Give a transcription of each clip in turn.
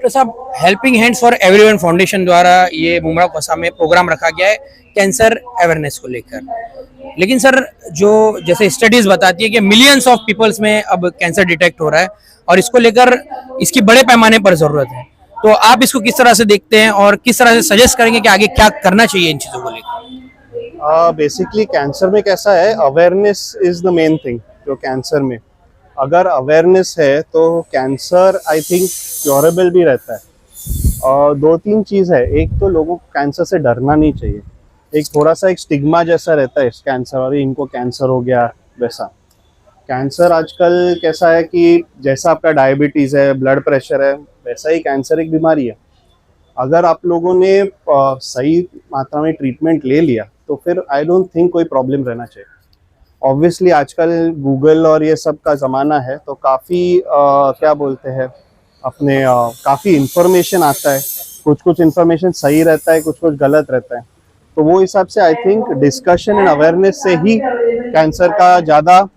Doctor साहब, helping hands for everyone foundation द्वारा ये मुमरा कोसा में प्रोग्राम रखा गया है कैंसर अवेयरनेस को लेकर। लेकिन सर, जो जैसे स्टडीज बताती है कि मिलियंस ऑफ पीपल्स में अब कैंसर डिटेक्ट हो रहा है और इसको लेकर इसकी बड़े पैमाने पर जरूरत है। तो आप इसको किस तरह से देखते हैं और किस तरह से सजेस्ट करेंगे कि आगे क्या करना चाहिए इन चीजों को लेकर? बेसिकली कैंसर में कैसा है, awareness is the main thing. जो कैंसर में अगर अवेयरनेस है तो कैंसर आई थिंक क्योरेबल भी रहता है। और दो तीन चीज़ है, एक तो लोगों को कैंसर से डरना नहीं चाहिए। एक थोड़ा सा एक स्टिग्मा जैसा रहता है इस कैंसर, और इनको कैंसर हो गया वैसा। कैंसर आजकल कैसा है कि जैसा आपका डायबिटीज़ है, ब्लड प्रेशर है, वैसा ही कैंसर एक बीमारी है। अगर आप लोगों ने सही मात्रा में ट्रीटमेंट ले लिया तो फिर आई डोंट थिंक कोई प्रॉब्लम रहना चाहिए। ऑब्वियसली आजकल गूगल और ये सब का ज़माना है, तो काफ़ी क्या बोलते हैं अपने काफ़ी इन्फॉर्मेशन आता है। कुछ कुछ इन्फॉर्मेशन सही रहता है, कुछ कुछ गलत रहता है। तो वो हिसाब से I think discussion and awareness से ही कैंसर का ज़्यादा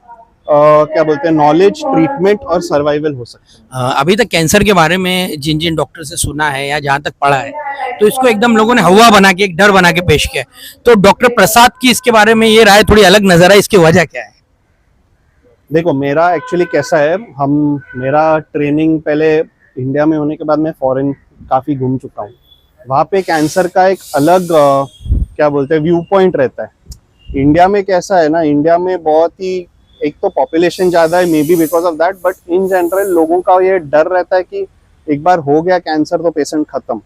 क्या बोलते हैं नॉलेज, ट्रीटमेंट और सर्वाइवल हो सकता है। अभी तक कैंसर के बारे में जिन जिन डॉक्टर से सुना है या जहाँ तक पढ़ा है, तो इसको एकदम लोगों ने हवा बना के, एक डर बना के पेश किया है। तो डॉक्टर प्रसाद की इसके बारे में ये राय थोड़ी अलग नजर है, इसकी वजह क्या है? देखो, मेरा एक्चुअली कैसा है, मेरा ट्रेनिंग पहले इंडिया में होने के बाद मैं फॉरेन काफ़ी घूम चुका हूँ। वहाँ पे कैंसर का एक अलग क्या बोलते हैं व्यू पॉइंट रहता है। इंडिया में कैसा है ना, इंडिया में बहुत ही, एक तो पॉपुलेशन ज़्यादा है, may be because of that, but in general लोगों का ये डर रहता है कि एक बार हो गया कैंसर तो पेशेंट खत्म।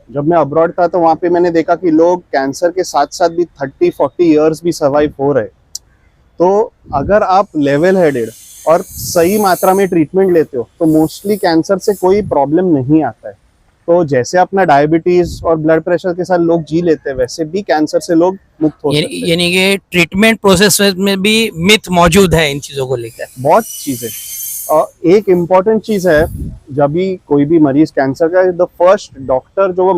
जब मैं अब्रॉड था तो वहाँ पे मैंने देखा कि लोग कैंसर के साथ साथ भी 30-40 ईयर्स भी सर्वाइव हो रहे। तो अगर आप लेवल हेडेड और सही मात्रा में ट्रीटमेंट लेते हो तो मोस्टली कैंसर से कोई प्रॉब्लम नहीं आता है। तो जैसे अपना डायबिटीज और ब्लड प्रेशर के साथ लोग जी लेते हैं, वैसे भी कैंसर से लोग मुक्त हो सकते हैं। यानी कि ट्रीटमेंट प्रोसेस में भी मिथ मौजूद है इन चीजों को लेकर। बहुत चीजें। और एक इम्पॉर्टेंट चीज है, जब भी कोई भी मरीज कैंसर का, द फर्स्ट डॉक्टर जो वो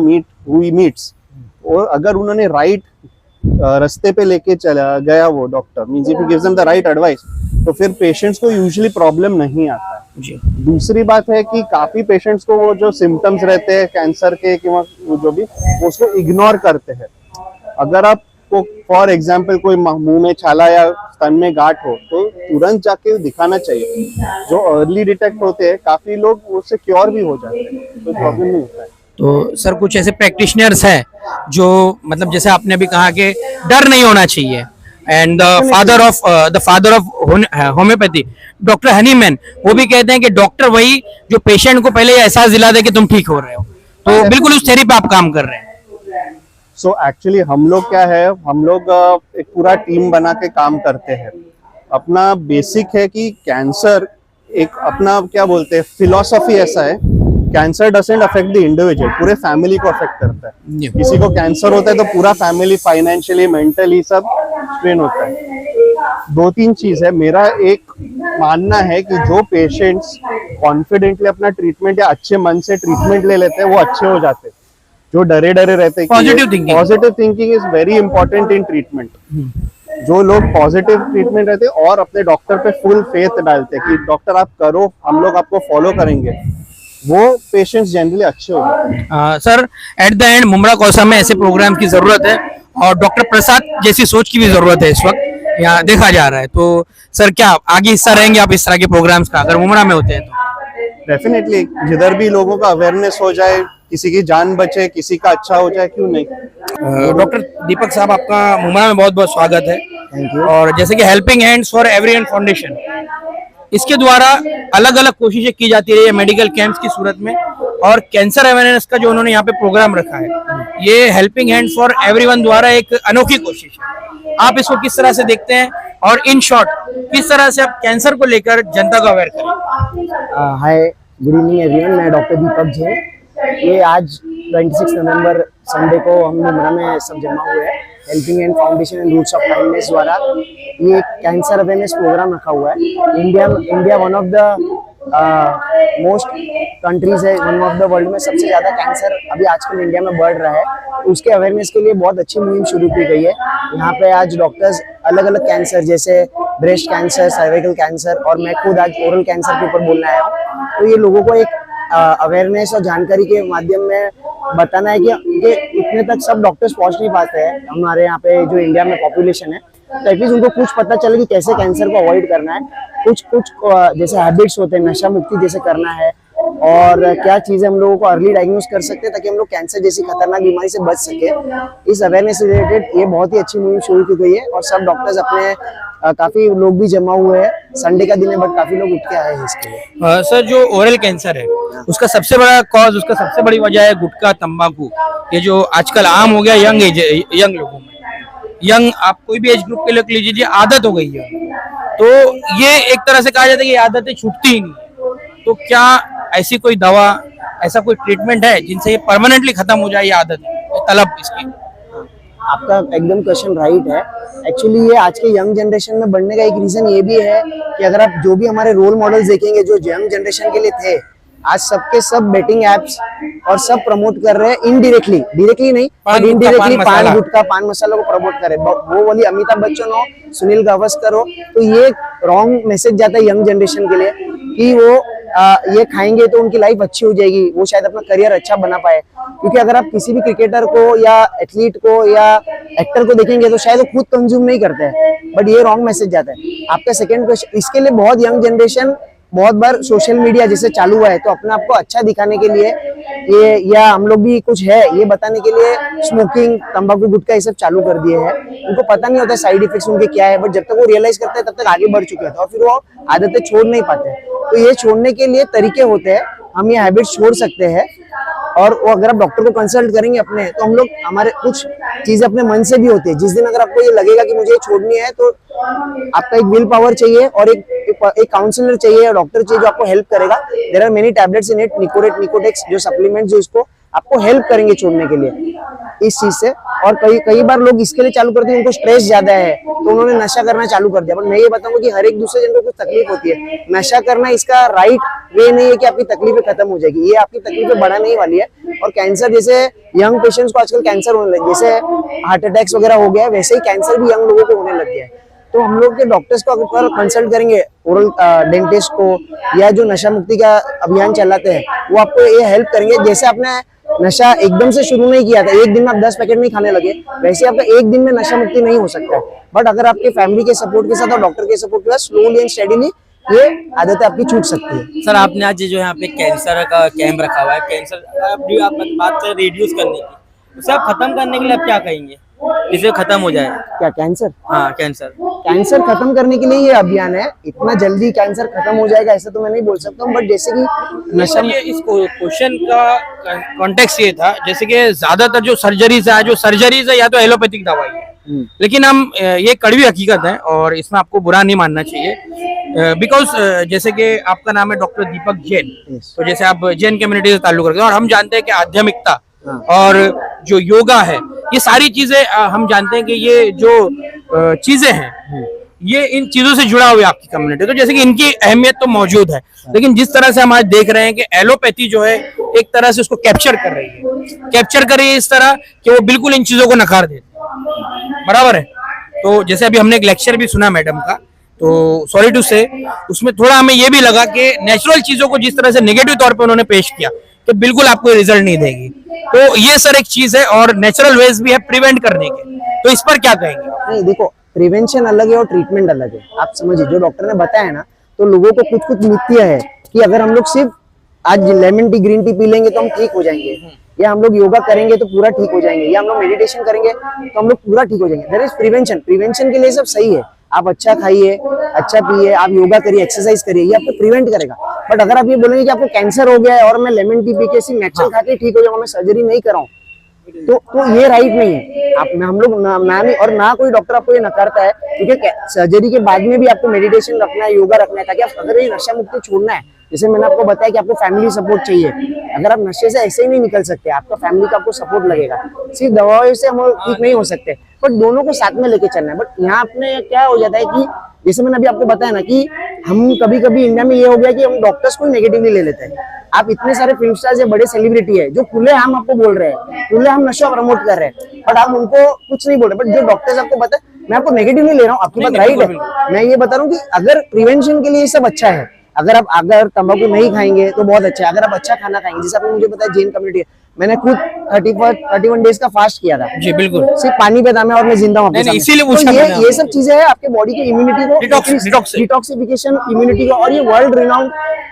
मीट्स, और अगर उन्होंने राइट रास्ते पे लेके चला गया वो doctor, means if he gives them the right advice, तो फिर पेशेंट्स को यूजुअली प्रॉब्लम नहीं आता है जी। दूसरी बात है कि काफी पेशेंट्स को वो जो सिम्टम्स रहते हैं कैंसर के कि वो जो भी, वो उसको इग्नोर करते हैं। अगर आपको फॉर एग्जांपल कोई मुंह में छाला या स्तन में गांठ हो तो तुरंत जाके दिखाना चाहिए। जो अर्ली डिटेक्ट होते हैं, काफी लोग उससे क्योर भी हो जाते हैं, कोई प्रॉब्लम नहीं होता है। तो सर, कुछ ऐसे प्रैक्टिशनर्स हैं जो, मतलब जैसे आपने भी कहा कि डर नहीं होना चाहिए, and the father of homeopathy doctor Hahnemann, वो भी कहते हैं कि डॉक्टर वही जो पेशेंट को पहले एहसास दिला दे कि तुम ठीक हो रहे हो। तो बिल्कुल उस थ्योरी पे आप काम कर रहे हैं। सो एक्चुअली हम लोग क्या है, हम लोग एक पूरा टीम बना के काम करते हैं। अपना बेसिक है कि कैंसर एक अपना क्या बोलते हैं फिलॉसफी ऐसा है, cancer doesn't affect the individual, पूरे फैमिली को अफेक्ट करता है। किसी को कैंसर होता है तो पूरा फैमिली फाइनेंशियली, मेंटली सब स्ट्रेन होता है। दो तीन चीज है, मेरा एक मानना है कि जो पेशेंट्स कॉन्फिडेंटली अपना ट्रीटमेंट या अच्छे मन से ट्रीटमेंट ले लेते हैं वो अच्छे हो जाते हैं। जो डरे डरे रहते हैं, positive thinking is very important in treatment. जो लोग पॉजिटिव ट्रीटमेंट रहते हैं और अपने डॉक्टर पे फुल फेथ डालते हैं कि डॉक्टर आप करो, हम लोग आपको फॉलो करेंगे, वो पेशेंट्स जनरली अच्छे हो जाते हैं। Sir, at the end Mumbra कोसा में ऐसे प्रोग्राम की जरूरत है और डॉक्टर प्रसाद जैसी सोच की भी जरूरत है इस वक्त यहाँ देखा जा रहा है। तो सर, क्या आगे हिस्सा रहेंगे आप इस तरह के प्रोग्राम्स का अगर मुमरा में होते हैं तो? डेफिनेटली, जिधर भी लोगों का अवेयरनेस हो जाए, किसी की जान बचे, किसी का अच्छा हो जाए, क्यों नहीं। डॉक्टर दीपक साहब, आपका मुमरा में बहुत बहुत स्वागत है। Thank you. और जैसे कि helping hands for everyone foundation, इसके द्वारा अलग अलग कोशिशें की जाती रही है मेडिकल कैंप्स की सूरत में, और कैंसर अवेयरनेस का जो उन्होंने यहाँ पे प्रोग्राम रखा है, ये हेल्पिंग हैंड्स फॉर एवरीवन द्वारा एक अनोखी कोशिश है। आप इसको किस तरह से देखते हैं और इन शॉर्ट किस तरह से आप कैंसर को लेकर जनता को अवेयर करें? हाय, गुड इवनिंग एवरीवन, मैं डॉक्टर दीपक जैन। ये आज 26 नवंबर संडे को हम मुमरा में सब जमा हुए हैं। Helping hand foundation and roots of kindness द्वारा ये कैंसर अवेयरनेस प्रोग्राम रखा हुआ है। India one of the most countries है, वन ऑफ द वर्ल्ड में सबसे ज्यादा कैंसर अभी आजकल इंडिया में बढ़ रहा है। तो उसके अवेयरनेस के लिए बहुत अच्छी मुहिम शुरू की गई है। यहाँ पे आज डॉक्टर्स अलग अलग कैंसर जैसे ब्रेस्ट कैंसर, सर्वाइकल कैंसर, और मैं खुद आज ओरल कैंसर के ऊपर बोलने आया हूँ। तो ये लोगों को एक अवेयरनेस और जानकारी के माध्यम में बताना है कि इतने तक सब डॉक्टर्स पहुंच नहीं पाते हैं हमारे यहाँ पे जो इंडिया में पॉपुलेशन है, तो एटलीस्ट उनको कुछ पता चले कि कैसे कैंसर को अवॉइड करना है। कुछ जैसे हैबिट्स होते हैं, नशा मुक्ति जैसे करना है, और क्या चीजें हम लोगों को अर्ली डायग्नोस कर सकते हैं ताकि हम लोग कैंसर जैसी खतरनाक बीमारी से बच सके। इस अवेयरनेस से रिलेटेड ये बहुत ही अच्छी मुहिम शुरू की गई है और सब डॉक्टर्स अपने काफी लोग भी जमा हुए हैं। संडे का दिन है बट काफी लोग उठ के आए हैं इसके लिए। सर, जो ओरल कैंसर है उसका सबसे बड़ा कॉज, उसका सबसे बड़ी वजह है गुटखा, तंबाकू। ये जो आजकल आम हो गया यंग लोगों में, यंग आप कोई भी एज ग्रुप के लोग लीजिए, आदत हो गई है। तो ये एक तरह से कहा जाता है कि आदतें छूटती ही नहीं। तो क्या ऐसी कोई दवा, ऐसा कोई ट्रीटमेंट है जिनसे ये परमानेंटली खत्म हो जाए ये आदत, तलब इसकी? आपका एकदम क्वेश्चन राइट है। एक्चुअली ये आज के यंग जनरेशन में बढ़ने का एक रीजन ये भी है कि अगर आप जो भी हमारे रोल मॉडल्स देखेंगे जो यंग जनरेशन के लिए थे, आज सबके सब बेटिंग एप्स और सब प्रमोट कर रहे हैं इनडायरेक्टली, डायरेक्टली नहीं पर इनडायरेक्टली पान गुटखा पान मसाला को प्रमोट कर रहे हैं। वो वाली अमिताभ बच्चन हो, सुनील गावस्कर हो, तो ये रॉन्ग मैसेज जाता है यंग जनरेशन के लिए कि वो ये खाएंगे तो उनकी लाइफ अच्छी हो जाएगी, वो शायद अपना करियर अच्छा बना पाए। क्योंकि अगर आप किसी भी क्रिकेटर को या एथलीट को या एक्टर को देखेंगे तो शायद वो खुद कंज्यूम नहीं करते हैं, बट ये रॉन्ग मैसेज जाता है। आपका सेकंड क्वेश्चन, इसके लिए बहुत यंग जनरेशन बहुत बार सोशल मीडिया जैसे चालू हुआ है तो अपने आप को अच्छा दिखाने के लिए ये, या हम लोग भी कुछ है ये बताने के लिए स्मोकिंग, तंबाकू, गुटखा ये सब चालू कर दिए हैं। उनको पता नहीं होता साइड इफेक्ट्स उनके क्या है, बट जब तक वो रियलाइज करते हैं तब तक आगे बढ़ चुके होते हैं और फिर वो आदतें छोड़ नहीं पाते। तो ये छोड़ने के लिए तरीके होते हैं, हम ये हैबिट्स छोड़ सकते हैं। और वो अगर आप डॉक्टर को कंसल्ट करेंगे अपने, तो हम लोग हमारे कुछ चीजें अपने मन से भी होती है। जिस दिन अगर आपको ये लगेगा कि मुझे ये छोड़नी है तो आपका एक विल पावर चाहिए और एक काउंसलर चाहिए, डॉक्टर चाहिए जो आपको हेल्प करेगा। There are many tablets in it, Nicorette, Nicotex जो सप्लीमेंट जो इसको आपको हेल्प करेंगे छोड़ने के लिए इस चीज से। और कई बार लोग इसके लिए चालू करते हैं उनको स्ट्रेस ज्यादा है तो उन्होंने नशा करना चालू कर दिया। बट मैं ये बताऊंगा कि हर एक दूसरे जन को कुछ तकलीफ होती है, नशा करना इसका राइट वे नहीं है कि आपकी तकलीफें खत्म हो जाएगी, ये आपकी तकलीफें बढ़ाने ही वाली है। और कैंसर जैसे यंग पेशेंट्स को आजकल कैंसर होने लगे, जैसे हार्ट अटैक्स वगैरह हो गया है वैसे ही कैंसर भी यंग लोगों को होने लग गया है। तो हम लोग के डॉक्टर्स को अगर कंसल्ट करेंगे, ओरल डेंटिस्ट को या जो नशा मुक्ति का अभियान चलाते हैं वो आपको ये हेल्प करेंगे। जैसे आपने नशा एकदम से शुरू नहीं किया था, एक दिन में आप 10 पैकेट नहीं खाने लगे, वैसे आपका एक दिन में नशा मुक्ति नहीं हो सकता है। बट अगर आपके फैमिली के सपोर्ट के साथ और डॉक्टर के सपोर्ट के साथ स्लोली एंड स्टेडीली ये आदतें आपकी छूट सकती है। सर, आपने आज जो यहाँ पे कैंसर का कैंप रखा हुआ है, कैंसर आप बात करें रिड्यूस करने की, उसे आप खत्म करने के लिए आप क्या कहेंगे जिससे खत्म हो जाए? क्या कैंसर? हाँ, कैंसर खत्म करने के लिए ये अभियान है। इतना जल्दी कैंसर खत्म हो जाएगा ऐसा तो मैं नहीं बोल सकता हूँ, बट जैसे कि नशा, ये इस क्वेश्चन का कॉन्टेक्स्ट ये था जैसे कि ज्यादातर जो सर्जरीज है या तो एलोपैथिक दवाई है, लेकिन हम ये कड़वी हकीकत है और इसमें आपको बुरा नहीं मानना चाहिए। बिकॉज जैसे कि आपका नाम है डॉक्टर दीपक जैन, तो जैसे आप जैन कम्युनिटी से ताल्लुक रखते हैं और हम जानते हैं कि आध्यात्मिकता और जो योगा है, ये सारी चीजें हम जानते हैं कि ये जो चीजें हैं ये इन चीजों से जुड़ा हुआ है आपकी कम्युनिटी। तो जैसे कि इनकी अहमियत तो मौजूद है, लेकिन जिस तरह से हम आज देख रहे हैं कि एलोपैथी जो है एक तरह से उसको कैप्चर कर रही है इस तरह कि वो बिल्कुल इन चीजों को नकार देती है। बराबर है। तो जैसे अभी हमने एक लेक्चर भी सुना मैडम का, तो सॉरी टू से उसमें थोड़ा हमें ये भी लगा कि नेचुरल चीजों को जिस तरह से नेगेटिव तौर पे उन्होंने पेश किया तो बिल्कुल आपको रिजल्ट नहीं देगी। तो ये सर एक चीज है और नेचुरल वेज भी है प्रिवेंट करने के, तो इस पर क्या कहेंगे? नहीं, देखो, प्रिवेंशन अलग है और ट्रीटमेंट अलग है। आप समझिए, जो डॉक्टर ने बताया ना, तो लोगों को कुछ मिथ्या है कि अगर हम लोग सिर्फ आज lemon tea, green tea P लेंगे तो हम ठीक हो जाएंगे, या हम लोग योगा करेंगे तो पूरा ठीक हो जाएंगे, या हम लोग मेडिटेशन करेंगे तो हम लोग पूरा ठीक हो जाएंगे। देयर इज प्रिवेंशन के लिए सब सही है। आप अच्छा खाइए, अच्छा पिए, आप योगा करिए, एक्सरसाइज करिए, ये आपको प्रिवेंट करेगा। बट अगर आप ये बोलेंगे कि आपको कैंसर हो गया है और मैं लेमन टी पी के सिर्फ नेचुरल खा के ठीक हो जाऊंगा, मैं सर्जरी नहीं कराऊं, तो ये राइट नहीं है। आप हम लोग ना कोई डॉक्टर आपको ये नकारता है, क्योंकि सर्जरी के बाद में भी आपको मेडिटेशन रखना है, योगा रखना है, ताकि आप अगर ये नशा मुक्ति छोड़ना है, जैसे मैंने आपको बताया कि आपको फैमिली सपोर्ट चाहिए। अगर आप नशे से ऐसे ही नहीं निकल सकते, आपका फैमिली का आपको सपोर्ट लगेगा। सिर्फ दवाओं से हम ठीक नहीं हो सकते, बट दोनों को साथ में लेके चलना है। बट यहाँ अपने क्या हो जाता है कि जैसे मैंने अभी आपको बताया ना कि हम कभी इंडिया में ये हो गया कि हम डॉक्टर्स को नेगेटिवली ले लेते हैं। आप इतने सारे फिल्म स्टार्स या बड़े सेलिब्रिटी है जो खुले हम आपको बोल रहे हैं, खुले हम नशा प्रमोट कर रहे हैं, बट आप उनको कुछ नहीं बोल रहे। बट जो डॉक्टर्स आपको बताए, मैं आपको नेगेटिव नहीं ले रहा हूँ, आपकी बात राइट है। मैं ये बता रहा हूँ कि अगर प्रिवेंशन के लिए सब अच्छा है, अगर तंबाकू नहीं खाएंगे तो बहुत अच्छा है। अगर आप अच्छा खाना खाएंगे, जैसे आपने मुझे बताया जैन कम्युनिटी है, मैंने खुद 31 डेज का फास्ट किया था, जी बिल्कुल। सिर्फ पानी पे था मैं और मैं जिंदा हूँ आपके नहीं, सामने। इसीलिए तो पूछा मैंने ये आपको। सब चीजें हैं आपके बॉडी की इम्यूनिटी को डिटॉक्सिफिकेशन इम्यूनिटी को, और ये वर्ल्ड रिनाउंड,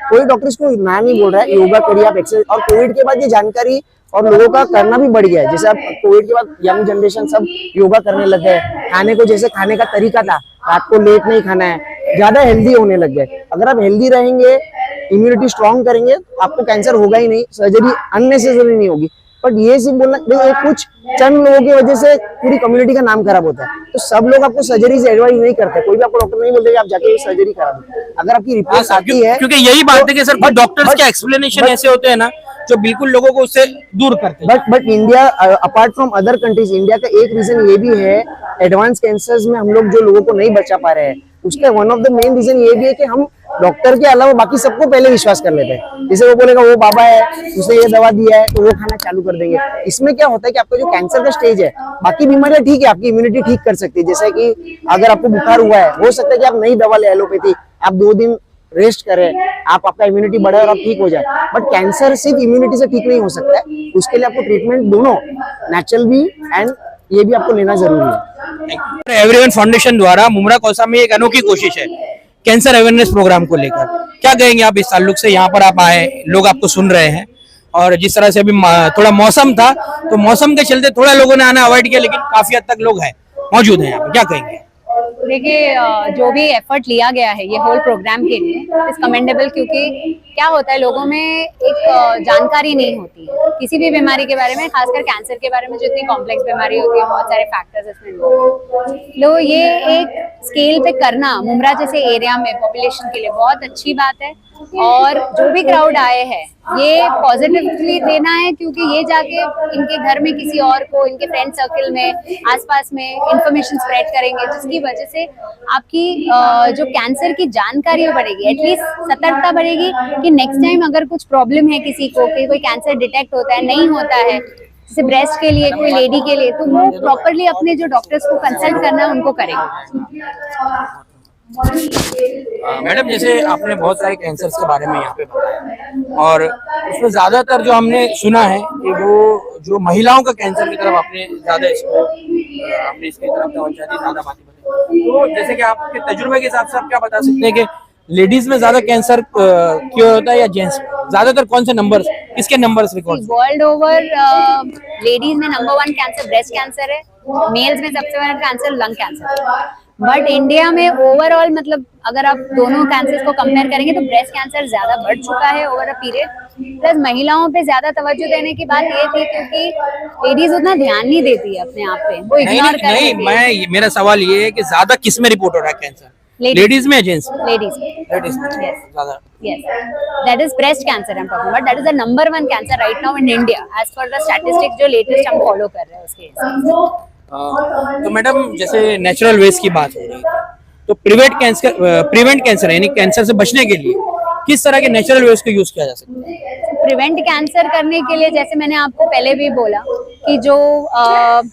कोई डॉक्टर इसको ना नहीं बोल रहा है, योगा करिए आप, एक्सरसाइज। और कोविड के बाद ये जानकारी और लोगों का करना भी बढ़ गया है। जैसे अब कोविड के बाद यंग जनरेशन सब योगा करने लग गए, खाने को जैसे खाने का तरीका था, रात को लेट नहीं खाना है, ज्यादा हेल्दी होने लग गए। अगर आप हेल्दी रहेंगे, इम्यूनिटी स्ट्रॉन्ग करेंगे, आपको कैंसर होगा ही नहीं, सर्जरी अननेसेसरी नहीं होगी। बट ये सिर्फ बोलना, कुछ चंद लोगों की वजह से पूरी कम्युनिटी का नाम खराब होता है। तो सब लोग आपको सर्जरी से एडवाइस नहीं करते, कोई भी आपको डॉक्टर नहीं बोलते कि आप जाके सर्जरी करा दो। अगर आपकी रिपोर्ट आती है, क्योंकि यही बात है कि सर डॉक्टर्स के एक्सप्लेनेशन ऐसे होते हैं ना जो बिल्कुल लोगों को उससे दूर करते हैं। But India apart from other countries, India का एक रीजन ये भी है, एडवांस कैंसर्स में हम लोग जो लोगों को नहीं बचा पा रहे हैं, उसका one of the main reason ये भी है कि हम डॉक्टर के अलावा बाकी सबको पहले विश्वास कर लेते हैं। जैसे वो बोलेगा वो बाबा है, उसने ये दवा दिया है, तो वो खाना चालू कर देंगे। इसमें क्या होता है कि आपका जो कैंसर का स्टेज है, बाकी बीमारियां ठीक है, आपकी इम्यूनिटी ठीक कर सकती है। जैसे कि अगर आपको बुखार हुआ है, हो सकता है कि आप नई दवा ले एलोपैथी, आप 2 दिन रेस्ट करें, आपका इम्यूनिटी बढ़े और आप ठीक हो जाए। बट कैंसर सिर्फ इम्यूनिटी से ठीक नहीं हो सकता है, उसके लिए आपको ट्रीटमेंट दोनों नेचुरल भी एंड ये भी आपको लेना जरूरी है। एवरीवन फाउंडेशन द्वारा मुमरा कौसा में एक अनोखी कोशिश है कैंसर अवेयरनेस प्रोग्राम को लेकर। क्या कहेंगे आप इस ताल्लुक से? यहाँ पर आप आए, लोग आपको सुन रहे हैं, और जिस तरह से अभी थोड़ा मौसम था, तो मौसम के चलते थोड़ा लोगों ने आना अवॉइड किया, लेकिन काफी हद तक लोग हैं, मौजूद हैं यहाँ पे। क्या कहेंगे? देखिए, जो भी एफर्ट लिया गया है ये होल प्रोग्राम के लिए इज कमेंडेबल, क्योंकि क्या होता है, लोगों में एक जानकारी नहीं होती है किसी भी बीमारी के बारे में, खासकर कैंसर के बारे में जो इतनी कॉम्प्लेक्स बीमारी होती है, बहुत सारे फैक्टर्स इसमें लो ये एक स्केल पे करना मुमरा जैसे एरिया में पॉपुलेशन के लिए बहुत अच्छी बात है। और जो भी क्राउड आए हैं ये पॉजिटिवली देना है, क्योंकि ये जाके इनके घर में किसी और को, इनके फ्रेंड सर्कल में, आसपास में इंफॉर्मेशन स्प्रेड करेंगे, जिसकी वजह से आपकी जो कैंसर की जानकारी बढ़ेगी, एटलीस्ट सतर्कता बढ़ेगी कि नेक्स्ट टाइम अगर कुछ प्रॉब्लम है किसी को, कि कोई कैंसर डिटेक्ट होता है, नहीं होता है, जैसे ब्रेस्ट के लिए, कोई लेडी के लिए, तो वो प्रॉपरली अपने जो डॉक्टर्स को कंसल्ट करना है उनको करेंगे। मैडम, जैसे आपने बहुत सारे कैंसर्स के बारे में यहाँ पे बताया, और उसमें ज्यादातर जो हमने सुना है कि वो जो महिलाओं का कैंसर की तरफ आपने ज्यादा इसको आपने इसकी तरफ तवज्जो दी, ज्यादा बातें बताई। तो जैसे कि आपके तजुर्बे के हिसाब से आप क्या बता सकते हैं कि लेडीज में ज्यादा कैंसर क्यों होता है या जेंट्स में? ज्यादातर कौन से नंबर्स, किसके numbers record? World over ladies में नंबर 1 कैंसर ब्रेस्ट कैंसर है, मेल्स में सबसे बड़ा कैंसर लंग कैंसर है। बट इंडिया में ओवरऑल, मतलब अगर आप दोनों कैंसर्स को कंपेयर करेंगे तो ब्रेस्ट कैंसर ज्यादा बढ़ चुका है ओवर अ पीरियड। प्लस महिलाओं पे ज्यादा तवज्जो देने की बात ये थी क्योंकि लेडीज उतना ध्यान नहीं देती है अपने आप पे, वो इग्नोर कर नहीं, मैं मेरा सवाल ये है कि ज्यादा किस में रिपोर्ट हो रहा है कैंसर, लेडीज में या जेंट्स में? लेडीज में ज्यादा। yes, that is breast cancer I'm talking about, that is the number 1 cancer right now in India as per the statistics जो लेटेस्ट हम फॉलो कर रहे हैं उसके हिसाब से। तो मैडम, जैसे नेचुरल वेज की बात हो रही है, तो प्रिवेंट कैंसर यानी कैंसर से बचने के लिए किस तरह के नेचुरल वेज को यूज किया जा सकता है? प्रिवेंट कैंसर करने के लिए जैसे मैंने आपको पहले भी बोला कि जो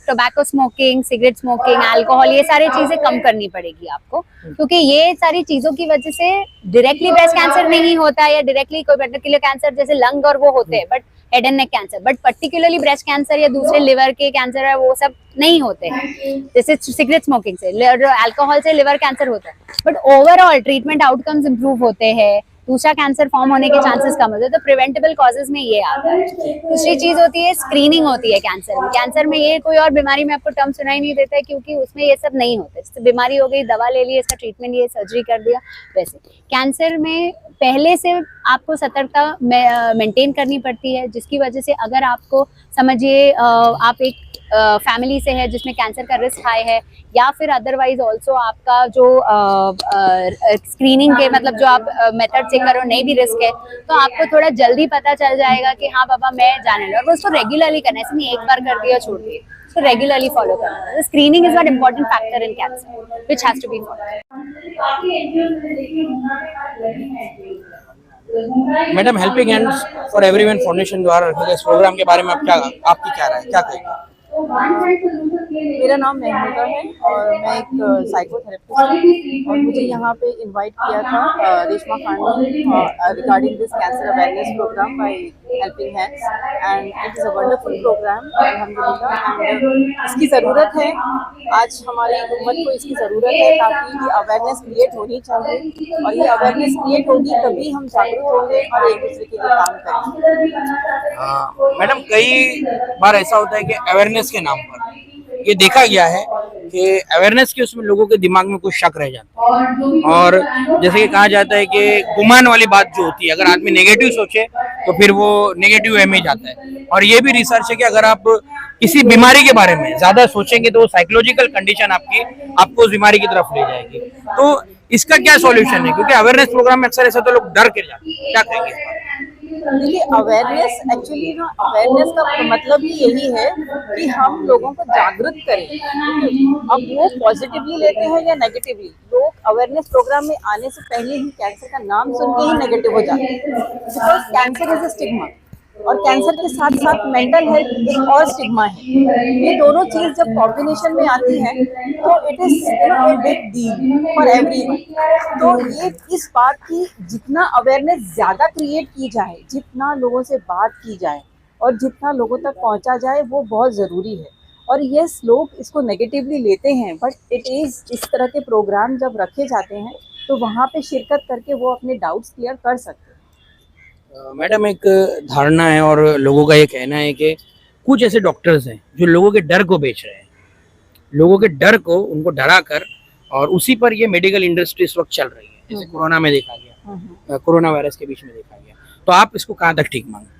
tobacco smoking, cigarette smoking, alcohol, ये सारी चीजें कम करनी पड़ेगी आपको, क्योंकि ये सारी चीजों की वजह से डायरेक्टली ब्रेस्ट कैंसर नहीं होता है या डायरेक्टली कोई पर्टिकुलर कैंसर जैसे लंग और वो होते हैं, but head and neck cancer, but particularly breast cancer या दूसरे लिवर के कैंसर है वो सब नहीं होते हैं। जैसे सिगरेट स्मोकिंग से, अल्कोहल से लिवर कैंसर होता है, but overall treatment outcomes improve होते हैं, दूसरा कैंसर फॉर्म होने के चांसेस कम होते हैं। तो प्रिवेंटेबल कॉजेज में ये आता है। दूसरी चीज होती है स्क्रीनिंग होती है कैंसर में। कैंसर में ये कोई और बीमारी में आपको टर्म सुनाई नहीं देता है क्योंकि उसमें ये सब नहीं होता है। बीमारी हो गई, दवा ले ली, इसका ट्रीटमेंट ये, सर्जरी कर दिया, वैसे कैंसर में पहले से आपको सतर्कता मेंटेन करनी पड़ती है, जिसकी वजह से अगर आपको समझिए आप एक फैमिली से है जिसमें कैंसर का रिस्क हाई है, या फिर अदरवाइज ऑल्सो आपका जो स्क्रीनिंग के मतलब जो आप मेथड से करो नहीं भी रिस्क है, तो आपको थोड़ा जल्दी पता चल जाएगा कि हाँ बाबा मैं जाने लगा। और उसको रेगुलरली करना है, ऐसे नहीं एक बार कर दिया छोड़ दिया, उसको रेगुलरली फॉलो करना। Screening is one important factor in cancer which has to be followed. Madam, helping hands for everyone foundation द्वारा रखे गए इस प्रोग्राम के बारे में आपकी क्या राय, क्या कहेंगे? मेरा नाम महमूदा है और मैं एक साइकोथेरेपिस्ट हूँ और मुझे यहाँ पे इनवाइट किया था रेशमा खान ने regarding this cancer awareness programme by helping hands and it is a wonderful programme अल्हम्दुलिल्लाह एंड इसकी ज़रूरत है। आज हमारी उम्मत को इसकी ज़रूरत है ताकि ये अवेयरनेस क्रिएट होनी चाहिए और ये अवेयरनेस क्रिएट होगी तभी हम जागरूक होंगे और एक दूसरे के लिए काम करेंगे। मैडम कई बार ऐसा होता है कि अवेयरनेस के नाम पर ये देखा गया है कि अवेयरनेस के उसमें लोगों के दिमाग में कुछ शक रह जाता है और जैसे कि कहा जाता है कि गुमान वाली बात जो होती है, अगर आदमी नेगेटिव सोचे तो फिर वो नेगेटिव वे में जाता है। और ये भी रिसर्च है कि अगर आप किसी बीमारी के बारे में ज्यादा सोचेंगे तो साइकोलॉजिकल कंडीशन आपको उस बीमारी की तरफ ले जाएगी। तो इसका क्या सॉल्यूशन है, क्योंकि अवेयरनेस प्रोग्राम में अक्सर ऐसा तो लोग डर के जाते हैं, क्या कहेंगे इस पर? देखिए अवेयरनेस एक्चुअली ना अवेयरनेस का मतलब ही यही है कि हम लोगों को जागरूक करें। अब वो पॉजिटिवली लेते हैं या नेगेटिवली, लोग अवेयरनेस प्रोग्राम में आने से पहले ही कैंसर का नाम सुन के ही नेगेटिव हो जाते हैं because cancer is a stigma और कैंसर के साथ साथ मेंटल हेल्थ एक और स्टिग्मा है। ये दोनों चीज जब कॉम्बिनेशन में आती है तो it is a big deal for everyone. तो ये इस बात की जितना अवेयरनेस ज़्यादा क्रिएट की जाए, जितना लोगों से बात की जाए और जितना लोगों तक पहुंचा जाए वो बहुत ज़रूरी है। और यस लोग इसको नेगेटिवली लेते हैं बट इट इज़ इस तरह के प्रोग्राम जब रखे जाते हैं तो वहाँ पे शिरकत करके वो अपने डाउट्स क्लियर कर सकते हैं। मैडम एक धारणा है और लोगों का ये कहना है कि कुछ ऐसे डॉक्टर्स हैं जो लोगों के डर को बेच रहे हैं, लोगों के डर को उनको डरा कर, और उसी पर ये मेडिकल इंडस्ट्री इस वक्त चल रही है। जैसे कोरोना में देखा गया, कोरोना वायरस के बीच में देखा गया। तो आप इसको कहाँ तक ठीक मांगते हैं?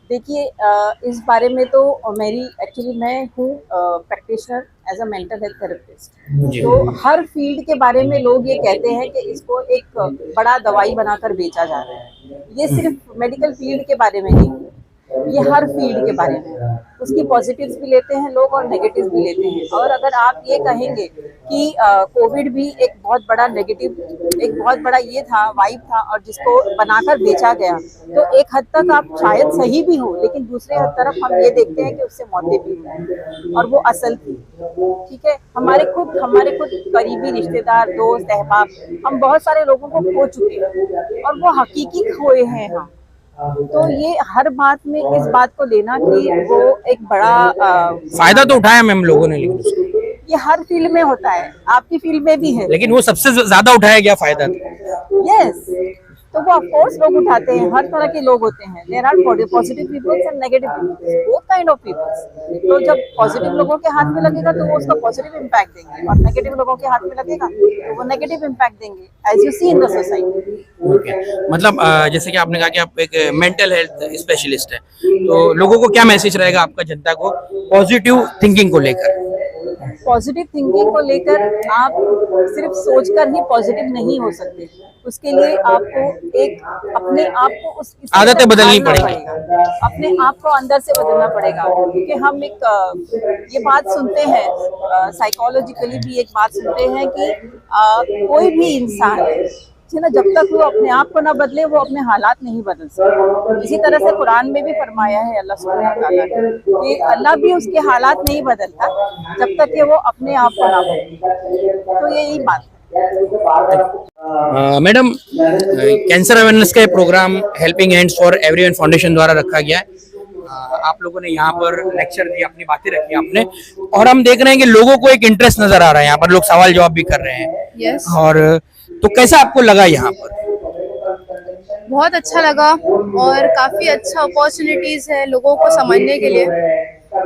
देखिए इस बारे में तो मैं हूँ practitioner as a mental health therapist. तो हर फील्ड के बारे में लोग ये कहते हैं कि इसको एक बड़ा दवाई बनाकर बेचा जा रहा है। ये सिर्फ मेडिकल फील्ड के बारे में नहीं, ये हर फील्ड के बारे में। उसकी पॉजिटिव्स भी लेते हैं लोग और नेगेटिव्स भी लेते हैं। और अगर आप ये कहेंगे कि कोविड भी एक बहुत बड़ा नेगेटिव, एक बहुत बड़ा ये था, वाइब था और जिसको बनाकर बेचा गया, तो एक हद तक आप शायद सही भी हो, लेकिन दूसरे हद तरफ हम ये देखते हैं कि उससे मौतें भी हुई और वो असल थी। ठीक है, हमारे खुद करीबी रिश्तेदार, दोस्त, अहबाब, हम बहुत सारे लोगों को खो चुके हैं और वो हकीकी खोए हैं हम। तो ये हर बात में इस बात को लेना कि वो एक बड़ा फायदा तो उठाया मैम लोगों ने, लेकिन ये हर फील्ड में होता है, आपकी फील्ड में भी है, लेकिन वो सबसे ज्यादा उठाया गया फायदा यस। तो वो ऑफकोर्स लोग उठाते हैं, हर तरह के लोग होते हैं। There are positive peoples and negative peoples, both kind of peoples. तो जब पॉजिटिव लोगों के हाथ में लगेगा तो वो उसका पॉजिटिव इम्पैक्ट देंगे और नेगेटिव लोगों के हाथ में लगेगा तो वो नेगेटिव इम्पैक्ट देंगे, as you see in the society. मतलब जैसे कि आपने कहा कि आप एक मेंटल हेल्थ स्पेशलिस्ट है, तो लोगों को क्या मैसेज रहेगा आपका जनता को पॉजिटिव थिंकिंग को लेकर? पॉजिटिव थिंकिंग को लेकर आप सिर्फ सोचकर ही पॉजिटिव नहीं हो सकते, उसके लिए आपको एक अपने आप को उस आदतें बदलनी पड़ेगी, अपने आप को अंदर से बदलना पड़ेगा। क्योंकि हम एक ये बात सुनते हैं, साइकोलॉजिकली भी एक बात सुनते हैं कि कोई भी इंसान है ना, जब तक वो अपने आप को ना बदले वो अपने हालात नहीं बदल सकते। इसी तरह से कुरान में भी फरमाया है अल्लाह सुब्हानहू व तआला ने कि अल्लाह भी उसके हालात नहीं बदलता जब तक कि वो अपने आप को ना बदले। तो यही बात है। मैडम कैंसर अवेयरनेस का programme helping hands for everyone foundation द्वारा रखा गया है। आप लोगों ने यहाँ पर लेक्चर दिया, अपनी बातें रखी आपने, और हम देख रहे हैं कि लोगों को एक इंटरेस्ट नजर आ रहा है। यहाँ पर लोग सवाल जवाब भी कर रहे हैं। यस। और तो कैसा आपको लगा यहाँ पर? बहुत अच्छा लगा और काफी अच्छा अपॉर्चुनिटीज है लोगों को समझने के लिए।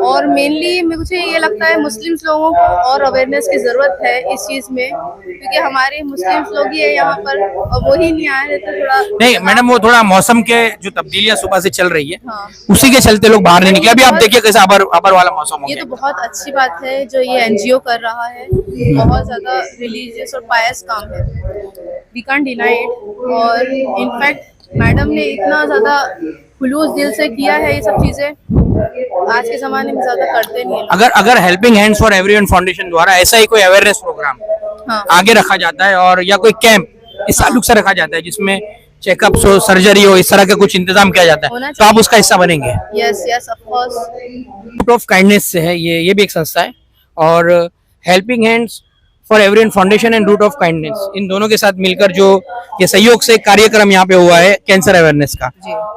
और मेनली मुझे ये लगता है मुस्लिम्स लोगों को और अवेयरनेस की जरूरत है इस चीज में, क्योंकि हमारे मुस्लिम्स लोग ही है यहाँ पर और वो ही नहीं आ रहे, तो थोड़ा नहीं मैडम, वो थोड़ा मौसम के जो तब्दीलियां सुबह से चल रही है, हाँ। उसी के चलते लोग बाहर नहीं निकले। अभी आप देखिए कैसा अबर वाला मौसम हो ये गया। तो बहुत अच्छी बात है जो ये एनजीओ कर रहा है, बहुत ज्यादा रिलीजियस और पायस काम है, वी कांट डिनाई इट। और इनफैक्ट मैडम ने इतना ज्यादा खुलूस दिल से किया है, ये सब चीजें आज के जमाने में ज्यादा करते नहीं है। अगर helping hands for everyone foundation द्वारा ऐसा ही कोई अवेयरनेस प्रोग्राम हाँ। आगे रखा जाता है और या कोई कैंप इस ताल्लुक से रखा जाता है जिसमें चेकअप्स हो, सर्जरी हो, इस तरह का कुछ इंतजाम किया जाता होना है, तो आप उसका हिस्सा बनेंगे। Yes yes of course. Root of Kindness से है, ये भी एक संस्था है, और Helping hands for everyone Foundation and Root of Kindness, इन दोनों के साथ मिलकर जो ये सहयोग से कार्यक्रम यहाँ पे हुआ है कैंसर अवेयरनेस का,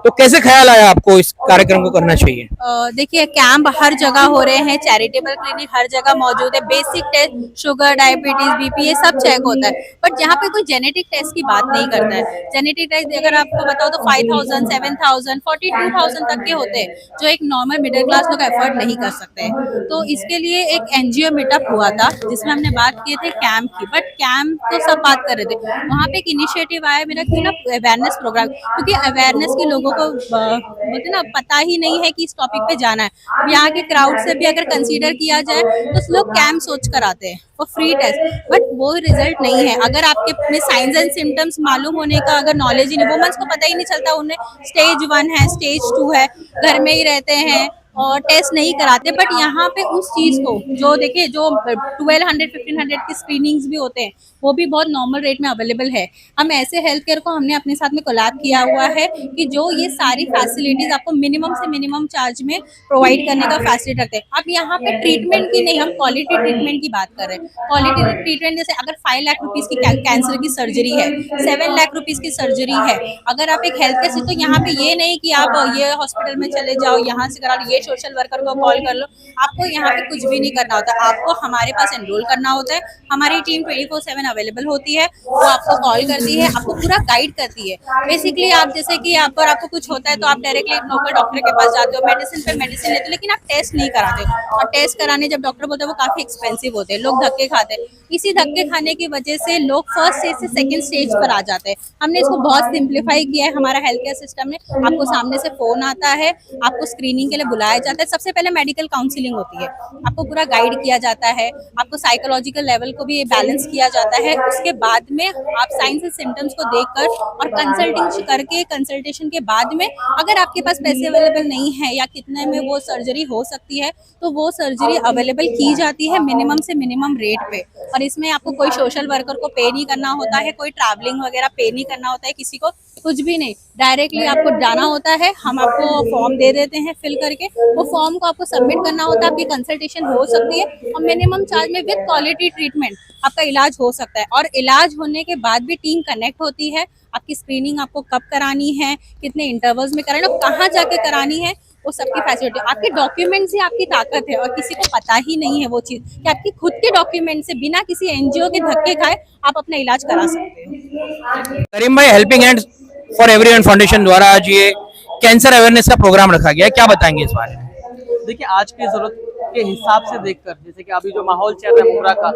तो कैसे ख्याल आया आपको इस कार्यक्रम को करना चाहिए? देखिए कैंप हर जगह हो रहे हैं, चैरिटेबल क्लिनिक हर जगह मौजूद है, basic test sugar diabetes BP ये सब चेक होता है, बट यहाँ पे कोई जेनेटिक टेस्ट की बात नहीं करता है। जेनेटिक टेस्ट अगर आपको बताओ तो 5000 7000 42,000 तक के होते हैं, जो एक नॉर्मल मिडिल क्लास लोग एफर्ट नहीं कर सकते हैं। तो इसके लिए एक एनजीओ मीटअप हुआ था जिसमें हमने बात किए थे कैंप की, बट कैंप तो सब बात कर रहे थे, वहाँ पे एक इनिशिएटिव आया मेरा कि ना अवेयरनेस प्रोग्राम, क्योंकि अवेयरनेस की लोगों को बोलते ना पता ही नहीं है कि इस टॉपिक पे जाना है। यहाँ के क्राउड से भी अगर कंसीडर किया जाए तो लोग कैंप सोच कर आते हैं और फ्री टेस्ट, बट वो रिजल्ट नहीं है। अगर आपके में साइंस एंड सिम्टम्स मालूम होने का अगर नॉलेज ही नहीं, वुमेन्स को पता ही नहीं चलता, उन्हें स्टेज 1 है स्टेज 2 है, घर में ही रहते हैं और टेस्ट नहीं कराते। बट यहाँ पे उस चीज को जो देखिए जो 1200-1500 की स्क्रीनिंग्स भी होते हैं वो भी बहुत नॉर्मल रेट में अवेलेबल है। हम ऐसे हेल्थ केयर को हमने अपने साथ में कोलैब किया हुआ है कि जो ये सारी फैसिलिटीज आपको मिनिमम से मिनिमम चार्ज में प्रोवाइड करने का फैसिलिटी रखते हैं। अब यहाँ पे ट्रीटमेंट की नहीं, हम क्वालिटी ट्रीटमेंट की बात कर रहे हैं। क्वालिटी ट्रीटमेंट जैसे अगर 5 लाख रुपीज की कैंसर की सर्जरी है, 7 लाख रुपीज की सर्जरी है, अगर आप एक हेल्थ केयर से, तो यहाँ पे ये नहीं कि आप ये हॉस्पिटल में चले जाओ यहाँ से करा लो, ये सोशल वर्कर को कॉल कर लो, आपको यहाँ पे कुछ भी नहीं करना होता। आपको हमारे पास एनरोल करना होता है, हमारी टीम 24/7 अवेलेबल होती है, वो आपको कॉल करती है, आपको पूरा गाइड करती है। बेसिकली आप जैसे कि आप पर आपको कुछ होता है तो आप डायरेक्टली डॉक्टर के पास जाते हो, मेडिसिन पे मेडिसिन लेते हो, लेकिन आप टेस्ट नहीं कराते हो। और टेस्ट कराने जब डॉक्टर बोलते हैं वो काफी एक्सपेंसिव होते हैं, लोग धक्के खाते हैं। इसी धक्के खाने की वजह से लोग फर्स्ट स्टेज से सेकंड स्टेज पर आ जाते हैं। हमने इसको बहुत सिंप्लीफाई किया है हमारा हेल्थ केयर सिस्टम में। आपको सामने से फोन आता है, आपको स्क्रीनिंग के लिए बुलाया जाता है, सबसे पहले मेडिकल काउंसलिंग होती है, आपको पूरा गाइड किया जाता है, आपको साइकोलॉजिकल लेवल को भी बैलेंस किया जाता है। उसके बाद में आप साइंस एंड सिम्टम्स को देखकर और कंसल्टिंग करके, कंसल्टेशन के बाद में अगर आपके पास पैसे अवेलेबल नहीं है या कितने में वो सर्जरी हो सकती है तो वो सर्जरी अवेलेबल की जाती है मिनिमम से मिनिमम रेट पे। और इसमें आपको कोई सोशल वर्कर को पे नहीं करना होता है, कोई ट्रैवलिंग वगैरह पे नहीं करना होता है, किसी को कुछ भी नहीं, डायरेक्टली आपको जाना होता है। हम आपको फॉर्म दे देते हैं फिल करके, वो फॉर्म को आपको सबमिट करना होता है, आपकी कंसल्टेशन हो सकती है और मिनिमम चार्ज में विद क्वालिटी ट्रीटमेंट आपका इलाज हो सकता है। और इलाज होने के बाद भी टीम कनेक्ट होती है, आपकी स्क्रीनिंग आपको कब करानी है, कितने इंटरवल्स में करानी है, कहाँ जाके करानी है, वो सबकी फैसिलिटी। आपके डॉक्यूमेंट्स ही आपकी ताकत है और किसी को पता ही नहीं है वो चीज़ कि आपकी खुद के डॉक्यूमेंट से बिना किसी एनजीओ के धक्के खाए आप अपना इलाज करा सकते हैं। करीम भाई, helping hands for everyone foundation द्वारा आज ये कैंसर अवेयरनेस का प्रोग्राम रखा गया है, क्या बताएंगे इस बारे में? देखिए आज की जरूरत के हिसाब से देखकर, जैसे कि अभी जो माहौल चल रहा है मुमरा का,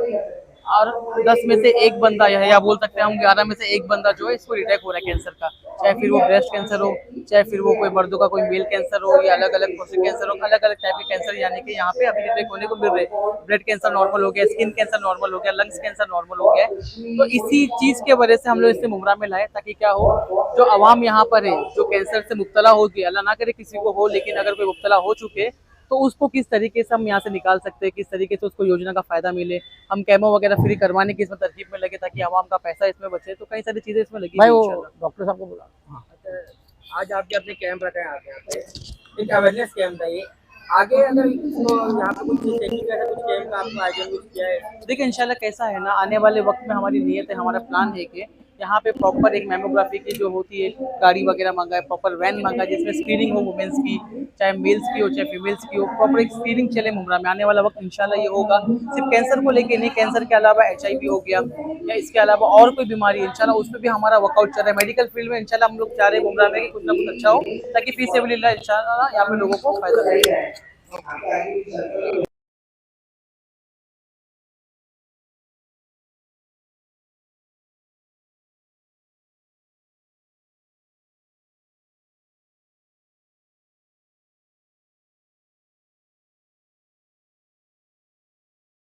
और 10 में से एक बंदा या बोल सकते हैं हम 11 में से एक बंदा जो है इसको डिटेक्ट हो रहा है कैंसर का, चाहे फिर वो ब्रेस्ट कैंसर हो, चाहे फिर वो कोई मर्दों का कोई मेल कैंसर हो, या अलग अलग प्रोस्टेट कैंसर हो, अलग अलग टाइप के कैंसर यानी कि यहाँ पे अभी डिटेक्ट होने को मिल रहे हैं। ब्लड कैंसर नॉर्मल हो गया, स्किन कैंसर नॉर्मल हो गया, लंग्स कैंसर नॉर्मल हो गया। तो इसी चीज के वजह से हम लोग इसे मुमरा में लाए, ताकि क्या हो, जो आवाम यहाँ पर है जो कैंसर से मुब्तला हो गया, अल्लाह ना करे किसी को हो, लेकिन अगर कोई मुब्तला हो चुके तो उसको किस तरीके से हम यहाँ से निकाल सकते हैं, किस तरीके से उसको योजना का फायदा मिले। हम कैमो वगैरह फ्री करवाने की इसमें तरकीब में लगे ताकि आवाम का पैसा इसमें बचे, तो कई सारी चीजें इसमें लगी। भाई वो डॉक्टर साहब को बुला। आज आपके अपने कैंप रखे हैं यहाँ पे, एक अवेयरनेस कैंप था ये, आगे अगर यहाँ पे कुछ कुछ कैंप का आपको आयोजन किया है? देखिए इंशाल्लाह कैसा है ना, आने वाले वक्त में हमारी नीयत है, हमारा प्लान है कि यहाँ पे प्रॉपर एक मैमोग्राफी की जो होती है गाड़ी वगैरह मंगाए, प्रॉपर वैन मंगाए जिसमें स्क्रीनिंग हो वुमेन्स की, चाहे मेल्स की हो चाहे फीमेल्स की हो, प्रॉपर एक स्क्रीनिंग चले मुमरा में। आने वाला वक्त इंशाल्लाह ये होगा, सिर्फ कैंसर को लेके नहीं, कैंसर के अलावा HIV हो गया या इसके अलावा और कोई बीमारी इंशाल्लाह उस पर भी हमारा वर्कआउट चल रहा है। मेडिकल फील्ड में इंशाल्लाह हम लोग चाह रहे हैं मुमरा में कि कुछ ना कुछ अच्छा हो, ताकि फीस इंशाल्लाह यहाँ पे लोगों को फायदा मिले।